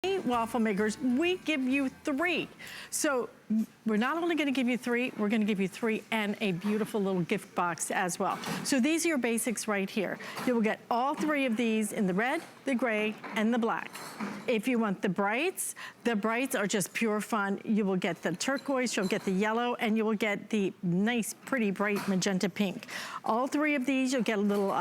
waffle makers, we give you 3. So we're not only gonna give you 3, we're gonna give you 3 and a beautiful little gift box as well. So these are your basics right here. You will get all 3 of these in the red, the gray, and the black. If you want the brights are just pure fun. You will get the turquoise, you'll get the yellow, and you will get the nice, pretty, bright magenta pink. All 3 of these, you'll get a little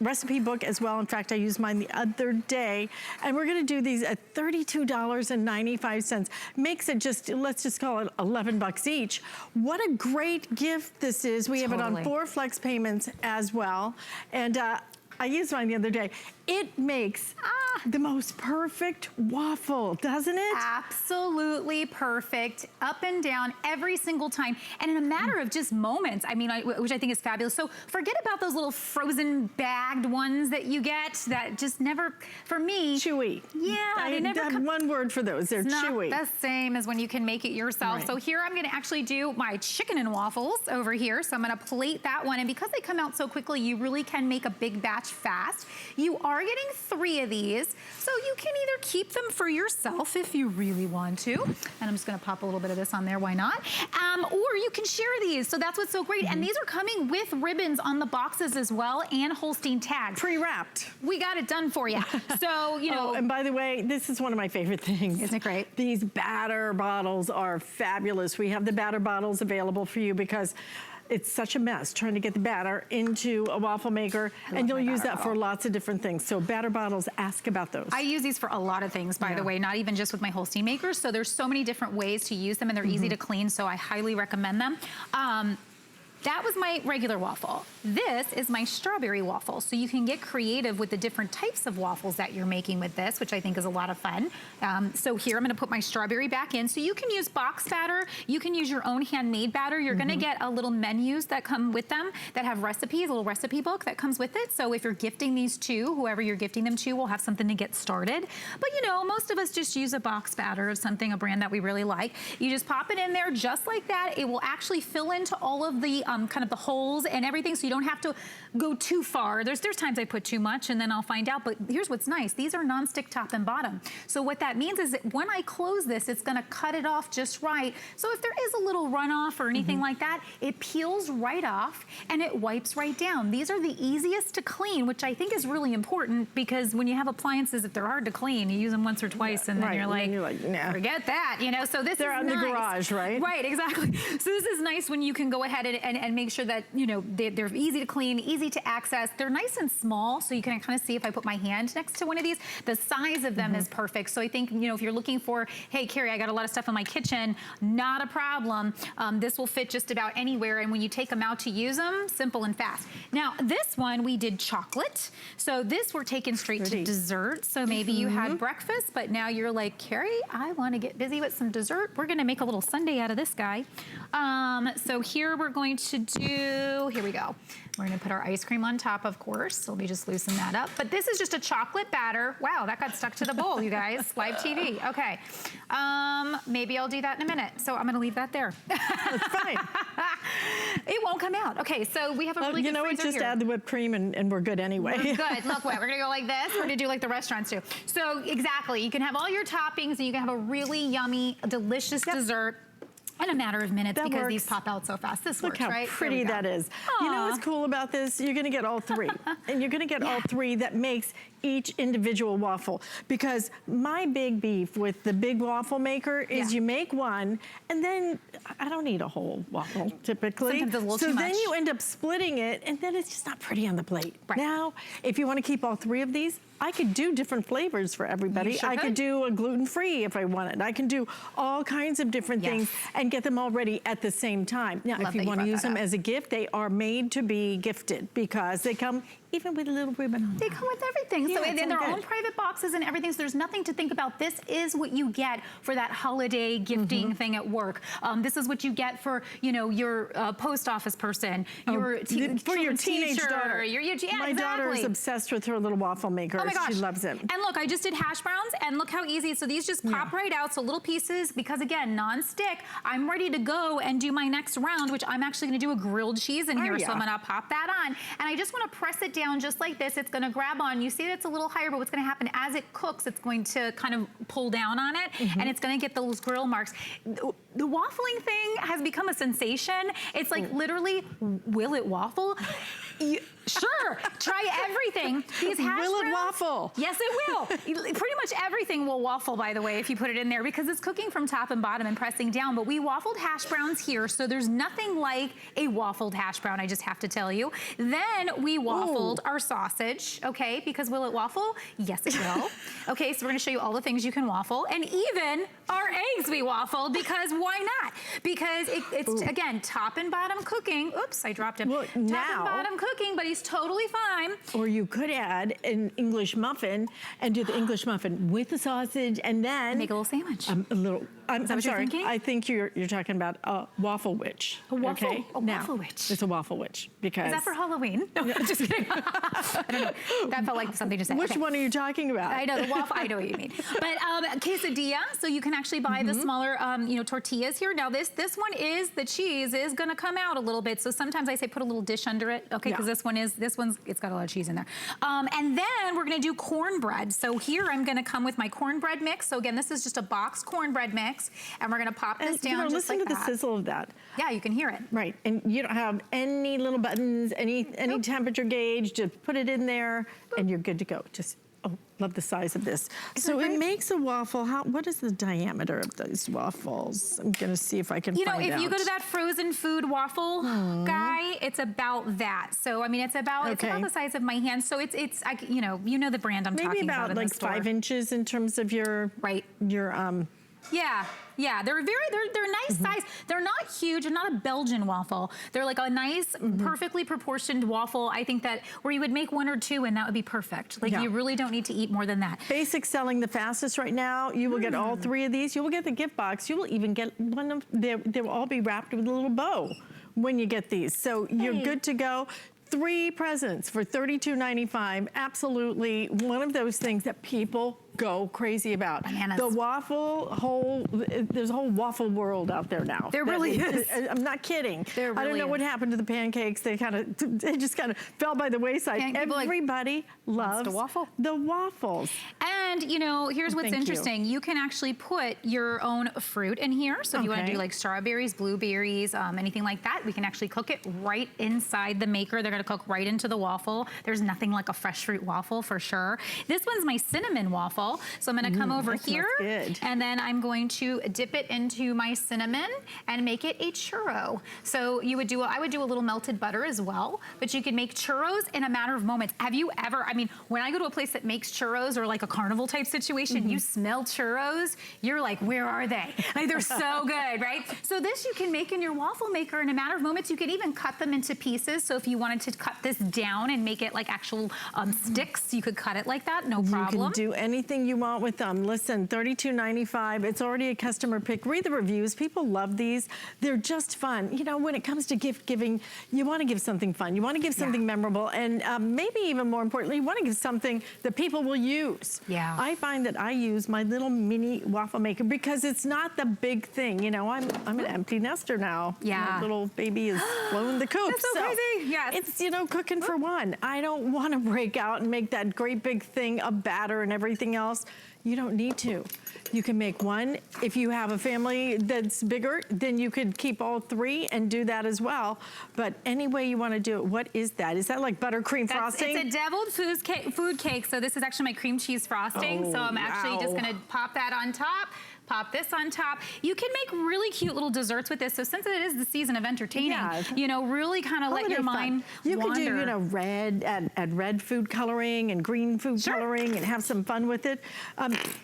recipe book as well. In fact, I used mine the other day, and we're gonna do these at $32.95. Makes it just, let's just call it 11 bucks each. What a great gift this is. We have it on 4 flex payments as well. And I used mine the other day. It makes the most perfect waffle, doesn't it? Absolutely perfect, up and down every single time, and in a matter of just moments. I mean, which I think is fabulous. So forget about those little frozen bagged ones that you get that just never, for me. Chewy. Yeah, I have one word for those, they're chewy. Not the same as when you can make it yourself. Right. So here I'm gonna actually do my chicken and waffles over here. So I'm gonna plate that one, and because they come out so quickly, you really can make a big batch fast. You are getting 3 of these, so you can either keep them for yourself if you really want to, and I'm just gonna pop a little bit of this on there, why not? Or you can share these, so that's what's so great. And these are coming with ribbons on the boxes as well, and Holstein tags. Pre-wrapped. We got it done for you. So, you know. Oh, and by the way, this is one of my favorite things. Isn't it great? These batter bottles are fabulous. We have the batter bottles available for you because it's such a mess trying to get the batter into a waffle maker, and you'll use that for lots of different things. So batter bottles, ask about those. I use these for a lot of things, by the way, not even just with my Holstein makers. So there's so many different ways to use them, and they're easy to clean, so I highly recommend them. That was my regular waffle. This is my strawberry waffle. So you can get creative with the different types of waffles that you're making with this, which I think is a lot of fun. So here I'm gonna put my strawberry back in. So you can use box batter, you can use your own handmade batter. You're gonna get a little menus that come with them that have recipes, a little recipe book that comes with it. So if you're gifting these to, whoever you're gifting them to will have something to get started. But you know, most of us just use a box batter of something, a brand that we really like. You just pop it in there just like that. It will actually fill into all of the kind of the holes and everything, so you don't have to go too far. There's times I put too much and then I'll find out, but here's what's nice. These are nonstick top and bottom. So what that means is that when I close this, it's gonna cut it off just right. So if there is a little runoff or anything like that, it peels right off and it wipes right down. These are the easiest to clean, which I think is really important, because when you have appliances, if they're hard to clean, you use them once or twice and then you're like, nah. Forget that, you know? So this they're is out in the garage, right? Right, exactly. So this is nice when you can go ahead and make sure that, you know, they're easy to clean, easy to access. They're nice and small, so you can kind of see if I put my hand next to one of these, the size of them is perfect. So I think, you know, if you're looking for, hey, Carrie, I got a lot of stuff in my kitchen, not a problem. This will fit just about anywhere, and when you take them out to use them, simple and fast. Now, this one, we did chocolate. So this we're taking straight to dessert. So maybe you had breakfast, but now you're like, Carrie, I want to get busy with some dessert. We're going to make a little sundae out of this guy. So here we're going to do, here we go. We're gonna put our ice cream on top, of course. So let me just loosen that up. But this is just a chocolate batter. Wow, that got stuck to the bowl, you guys. Live TV, okay. Maybe I'll do that in a minute. So I'm gonna leave that there. That's fine. It won't come out. Okay, so we have a really good freezer just here. add the whipped cream and we're good anyway. We're good, look what, we're gonna go like this. We're gonna do like the restaurants do. So exactly, you can have all your toppings and you can have a really yummy, delicious dessert in a matter of minutes, because these pop out so fast. This works, right? Look how pretty that is. You know what's cool about this? You're gonna get all 3. And you're gonna get all 3 that makes each individual waffle. Because my big beef with the big waffle maker is you make one, and then I don't eat a whole waffle typically. Sometimes it's a little too much. So then you end up splitting it, and then it's just not pretty on the plate. Right. Now, if you wanna keep all 3 of these, I could do different flavors for everybody. I could do a gluten-free if I wanted. I can do all kinds of different things and get them all ready at the same time. Now, if you want to use them as a gift, they are made to be gifted, because they come even with a little ribbon on. They come with everything. So in their own private boxes and everything, so there's nothing to think about. This is what you get for that holiday gifting thing at work. This is what you get for, you know, your post office person, your for your teenage daughter. My daughter is obsessed with her little waffle maker. Oh my gosh. She loves it. And look, I just did hash browns, and look how easy. So these just pop right out. So little pieces, because again, non-stick. I'm ready to go and do my next round, which I'm actually gonna do a grilled cheese in here. So I'm gonna pop that on. And I just wanna press it down just like this. It's gonna grab on. You see that's gets a little higher, but what's gonna happen as it cooks, it's going to kind of pull down on it, and it's gonna get those grill marks. The waffling thing has become a sensation. It's like literally, will it waffle? Sure, try everything. These hash browns. Will it waffle? Yes, it will. Pretty much everything will waffle, by the way, if you put it in there, because it's cooking from top and bottom and pressing down. But we waffled hash browns here, so there's nothing like a waffled hash brown, I just have to tell you. Then we waffled our sausage, okay? Because will it waffle? Yes, it will. Okay, so we're gonna show you all the things you can waffle, and even our eggs we waffled, because why not? Because it's again, top and bottom cooking. Oops, I dropped him. Well, top and bottom cooking, but he's totally fine. Or you could add an English muffin and do the English muffin with the sausage, and then make a little sandwich. I'm sorry. I think you're talking about a waffle witch. A waffle, okay? Waffle witch. It's a waffle witch because. Is that for Halloween? No, just kidding. I don't know. That felt like something to say. Which one are you talking about? I know the waffle. I know what you mean. But quesadilla. So you can actually buy the smaller, tortillas here. Now this one is the cheese is going to come out a little bit. So sometimes I say put a little dish under it. Okay, because this one's it's got a lot of cheese in there. And then we're going to do cornbread. So here I'm going to come with my cornbread mix. So again, this is just a boxed cornbread mix, and we're going to pop this down just listen like to the sizzle of that. Yeah, you can hear it. Right, and you don't have any little buttons, any temperature gauge. Just put it in there, and you're good to go. Just love the size of this. So it makes a waffle. What is the diameter of those waffles? I'm gonna see if I can find out. If you go to that frozen food waffle guy, it's about that. So I mean, it's about the size of my hand. So it's you know the brand I'm talking about. Maybe about like 5 inches in terms of your Yeah, they're nice size. They're not huge. They're not a Belgian waffle. They're like a nice, perfectly proportioned waffle. I think that where you would make 1 or 2 and that would be perfect. Like you really don't need to eat more than that. Basic selling the fastest right now. You will get all 3 of these. You will get the gift box. You will even get one of they will all be wrapped with a little bow when you get these. So you're good to go. 3 presents for $32.95. Absolutely one of those things that people go crazy about. Bananas. The waffle there's a whole waffle world out there now. There really is. I'm not kidding. There really I don't know what happened to the pancakes. They just kind of fell by the wayside. Everybody loves the waffles. And here's what's interesting. You can actually put your own fruit in here. So if you want to do like strawberries, blueberries, anything like that, we can actually cook it right inside the maker. They're going to cook right into the waffle. There's nothing like a fresh fruit waffle for sure. This one's my cinnamon waffle. So I'm going to come over here and then I'm going to dip it into my cinnamon and make it a churro. So I would do a little melted butter as well, but you can make churros in a matter of moments. Have you ever, when I go to a place that makes churros or like a carnival type situation, you smell churros, you're like, where are they? Like they're so good, right? So this you can make in your waffle maker in a matter of moments. You can even cut them into pieces. So if you wanted to cut this down and make it like actual sticks, you could cut it like that, no problem. You can do anything you want with them. Listen, $32.95. It's already a customer pick. Read the reviews. People love these. They're just fun. When it comes to gift giving, you want to give something fun. You want to give something memorable, and maybe even more importantly, you want to give something that people will use. Yeah. I find that I use my little mini waffle maker because it's not the big thing. I'm an empty nester now. Yeah. My little baby is blowing the coop. That's so crazy. Yes. It's cooking for one. I don't want to break out and make that great big thing of batter and everything else. You don't need to. You can make one. If you have a family that's bigger, then you could keep all 3 and do that as well. But any way you want to do it, what is that? Is that like buttercream frosting? It's a deviled food cake. So this is actually my cream cheese frosting. So I'm actually just going to pop that on top. Pop this on top. You can make really cute little desserts with this. So since it is the season of entertaining, really kind of let your mind wander. You could do, red, add red food coloring and green food coloring and have some fun with it.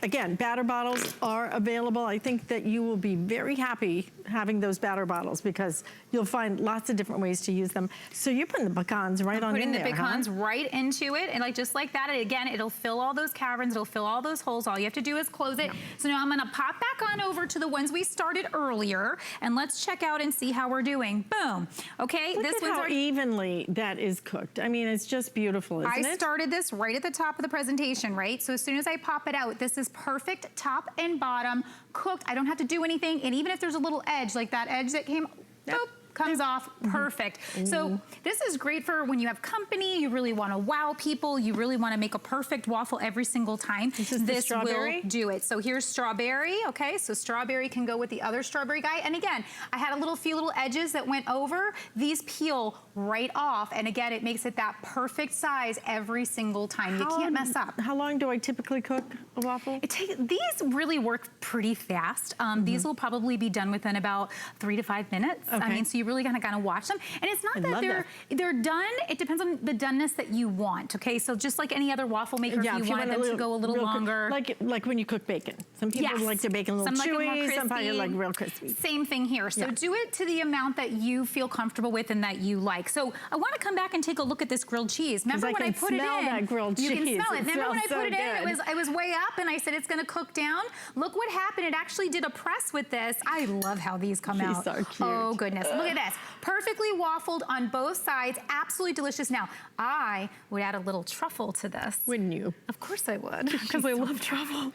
Again, batter bottles are available. I think that you will be very happy having those batter bottles because you'll find lots of different ways to use them. So you're putting the pecans right on in there, putting the pecans right into it, and just like that. And again, it'll fill all those caverns. It'll fill all those holes. All you have to do is close it. So now I'm going to pop back on over to the ones we started earlier, and let's check out and see how we're doing. Boom. Okay, Look at how evenly that is cooked. It's just beautiful, isn't it? I started this right at the top of the presentation, right? So as soon as I pop it out, this is perfect top and bottom cooked. I don't have to do anything, and even if there's a little edge, like that edge that came, boop, comes off perfect. So this is great for when you have company, you really want to wow people, you really want to make a perfect waffle every single time. This will do it. So here's strawberry, okay? So strawberry can go with the other strawberry guy. And again, I had a few little edges that went over. These peel right off. And again, it makes it that perfect size every single time. You can't mess up. How long do I typically cook a waffle? These really work pretty fast. These will probably be done within about 3 to 5 minutes. Okay. I mean, so you really gotta kind of watch them. And it's not that they're done. It depends on the doneness that you want. Okay, so just like any other waffle maker, if you want them to go a little longer. Like when you cook bacon. Some people like their bacon a little chewy, some people like real crispy. Same thing here. So do it to the amount that you feel comfortable with and that you like. So I want to come back and take a look at this grilled cheese. Remember when I put it in? That grilled cheese. You can smell it. Remember when I put it in? Good. It was way up, and I said it's going to cook down. Look what happened. It actually did a press with this. I love how these come out. So cute. Oh goodness! Look at this. Perfectly waffled on both sides. Absolutely delicious. Now I would add a little truffle to this. Wouldn't you? Of course I would, because I love truffle.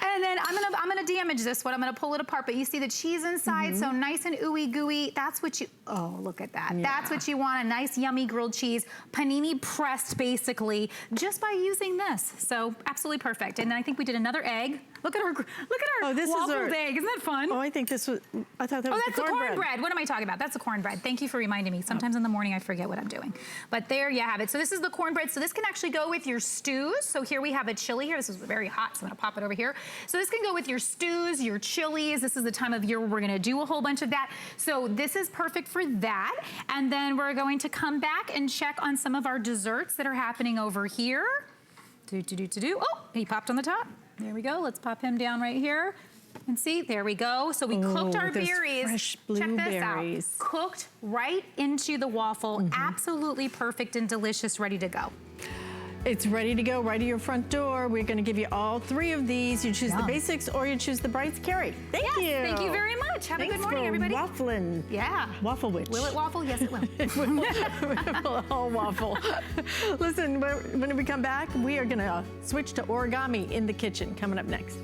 And then I'm gonna damage this one. I'm gonna pull it apart, but you see the cheese inside, so nice and ooey gooey. That's what you. Oh, look at that. Yeah. That's what you want. A nice, yummy grilled cheese, panini pressed, basically, just by using this. So absolutely perfect. And then I think we did another egg. Look at our waffled egg. Isn't that fun? Oh, I think this was. I thought that was that's the cornbread. What am I talking about? That's the cornbread. Thank you for reminding me. Sometimes in the morning I forget what I'm doing. But there you have it. So this is the cornbread. So this can actually go with your stews. So here we have a chili here. This is very hot, so I'm gonna pop it over here. So this can go with your stews, your chilies. This is the time of year where we're gonna do a whole bunch of that. So this is perfect for that. And then we're going to come back and check on some of our desserts that are happening over here. Oh, he popped on the top. There we go. Let's pop him down right here. And see, there we go. So we cooked our berries. Fresh Check blueberries. this out. Cooked right into the waffle. Absolutely perfect and delicious, ready to go. It's ready to go right to your front door. We're going to give you all 3 of these. You choose the basics or you choose the brights. Carrie, thank you. Thank you very much. Have a good morning, everybody. Waffling. Yeah. Waffle witch. Will it waffle? Yes, it will. We'll all waffle. Listen, when we come back, we are going to switch to origami in the kitchen coming up next.